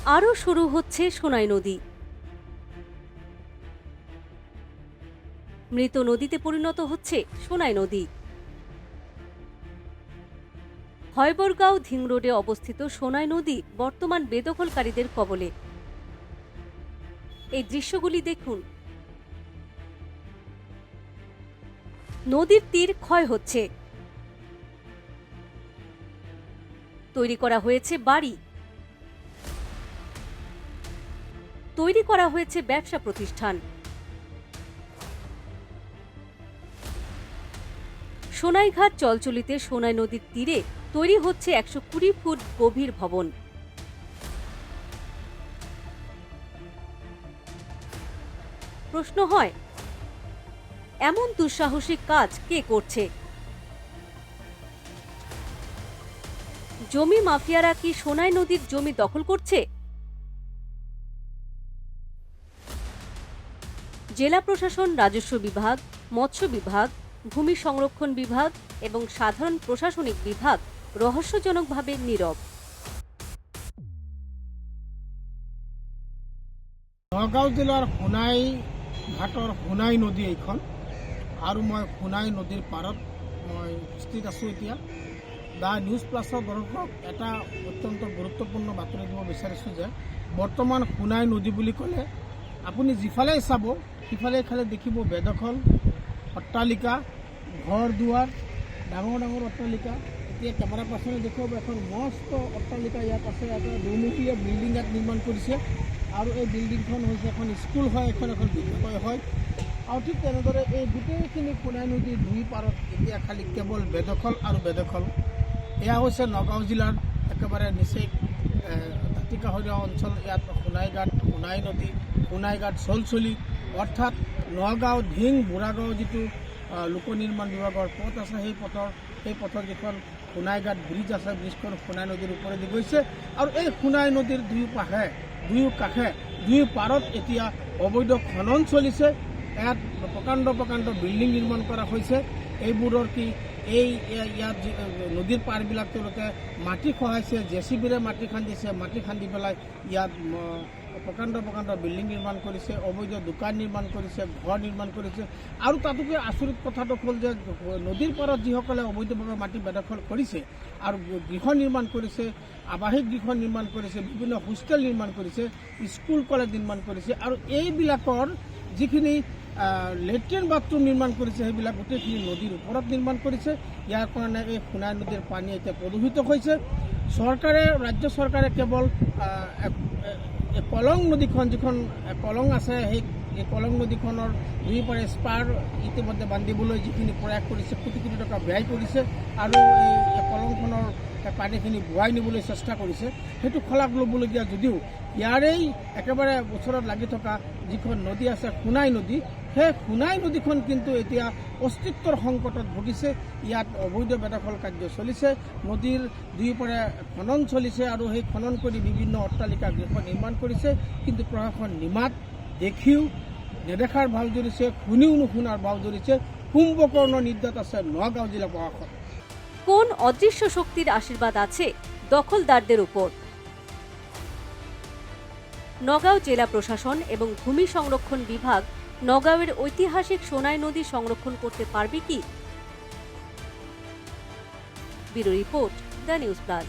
আরও শুরু হচ্ছে সোনাই নদী। মৃত নদীতে পরিণত হচ্ছে সোনাই নদী। হয়বরগাঁও ধিং রোডে অবস্থিত সোনাই নদী বর্তমান বেদখলকারীদের কবলে। এই দৃশ্যগুলি দেখুন। নদীর তীর ক্ষয় হচ্ছে, তৈরি করা হয়েছে বাড়ি, তৈরি করা হয়েছে ব্যবসা প্রতিষ্ঠান। সোনাইঘাট চলচলিতে সোনাই নদীর তীরে তৈরি হচ্ছে 120 ফুট গভীর ভবন। প্রশ্ন হয়, এমন দুঃসাহসিক কাজ কে করছে? জমি মাফিয়ারা কি সোনাই নদীর জমি দখল করছে? জেলা প্রশাসন, রাজস্ব বিভাগ, মৎস্য বিভাগ, ভূমি সংরক্ষণ বিভাগ এবং সাধারণ প্রশাসনিক বিভাগ রহস্যজনকভাবে নীরব। নগাঁও জিলাৰ সোণাই ঘাটৰ সোণাই নদী এইখন, আৰু মই সোণাই নদীৰ পাৰত মই স্থিত আছোঁ। এতিয়া দ্য নিউজ প্লাছৰ দৰ্শকক এটা অত্যন্ত গুৰুত্বপূৰ্ণ বাতৰি দিব বিচাৰিছোঁ যে বৰ্তমান সোণাই নদী বুলি ক'লে আপুনি যিফালে চাব সিফালে খালে দেখিব বেদখল, অট্টালিকা, ঘৰ দুৱাৰ, ডাঙৰ ডাঙৰ অট্টালিকা। এতিয়া কেমেৰা পাৰ্চনে দেখুৱাব এখন মস্ত অট্টালিকা ইয়াত আছে। এটা দুমুখীয়া বিল্ডিং ইয়াত নিৰ্মাণ কৰিছে, আৰু এই বিল্ডিংখন হৈছে এখন স্কুল হয়, এখন বিদ্যালয় হয়। আৰু ঠিক তেনেদৰে এই গোটেইখিনি সোণাই নদীৰ দুই পাৰত এতিয়া খালি কেৱল বেদখল আৰু বেদখল। এয়া হৈছে নগাঁও জিলাৰ একেবাৰে নিচেই দাঁতিকাষৰীয়া অঞ্চল। ইয়াত সোণাইঘাট, সোণাই নদী, সোণাইঘাট চলচলি, অৰ্থাৎ নগাঁও ধিং বুঢ়াগাঁও যিটো লোক নিৰ্মাণ বিভাগৰ পথ আছে, সেই পথৰ যিখন সোণাইঘাট ব্ৰিজ আছে, ব্ৰিজখন সোণাই নদীৰ ওপৰেদি গৈছে। আৰু এই সোণাই নদীৰ দুয়ো কাষে দুই পাৰত এতিয়া অবৈধ খনন চলিছে। ইয়াত প্ৰকাণ্ড বিল্ডিং নিৰ্মাণ কৰা হৈছে। এইবোৰৰ কি ইয়াত নদীৰ পাৰবিলাক তেওঁলোকে মাটি খহাইছে, জেচিবিৰে মাটি খান্দি পেলাই ইয়াত প্ৰকাণ্ড বিল্ডিং নিৰ্মাণ কৰিছে, অবৈধ দোকান নিৰ্মাণ কৰিছে, ঘৰ নিৰ্মাণ কৰিছে। আৰু তাতোকৈ আচৰিত কথাটো হ'ল যে নদীৰ পাৰত যিসকলে অবৈধভাৱে মাটি বেদখল কৰিছে আৰু গৃহ নিৰ্মাণ কৰিছে, আৱাসিক গৃহ নিৰ্মাণ কৰিছে, বিভিন্ন হোষ্টেল নিৰ্মাণ কৰিছে, স্কুল কলেজ নিৰ্মাণ কৰিছে, আৰু এইবিলাকৰ যিখিনি লেট্ৰিন বাথৰুম নিৰ্মাণ কৰিছে সেইবিলাক গোটেইখিনি নদীৰ ওপৰত নিৰ্মাণ কৰিছে। ইয়াৰ কাৰণে এই সোণাই নদীৰ পানী এতিয়া প্ৰদূষিত হৈছে। ৰাজ্য চৰকাৰে কেৱল কলং নদীখন, যিখন কলং আছে, সেই কলং নদীখনৰ দুই পাৰে স্পাৰ ইতিমধ্যে বান্ধিবলৈ যিখিনি প্ৰয়াস কৰিছে, কোটি টকা ব্যয় কৰিছে, আৰু এই কলংখনৰ পানীখিনি বুৱাই নিবলৈ চেষ্টা কৰিছে। সেইটো শলাগ ল'বলগীয়া যদিও ইয়াৰেই একেবাৰে ওচৰত লাগি থকা যিখন নদী আছে সোণাই নদী, সেই সোণাই নদীখন কিন্তু এতিয়া অস্তিত্বৰ সংকটত ভুগিছে। ইয়াত অবৈধ বেদখল কাৰ্য চলিছে, নদীৰ দুয়োপাৰে খনন চলিছে, আৰু সেই খনন কৰি বিভিন্ন অট্টালিকা গৃহ নিৰ্মাণ কৰিছে। কিন্তু প্ৰশাসন নিমাত দেখিও নেদেখাৰ ভাও ধৰিছে, শুনিও নুশুনাৰ ভাও ধৰিছে। কুম্ভকৰ্ণ নিদ্ৰাত আছে নগাঁও জিলা প্ৰশাসন। কোন অদৃশ্য শক্তির আশীর্বাদ আছে দখলদারদের উপর? নগাঁও জেলা প্রশাসন এবং ভূমি সংরক্ষণ বিভাগ নগাঁওয়ের ঐতিহাসিক সোনাই নদী সংরক্ষণ করতে পারবে কি? Bureau report, the news plus.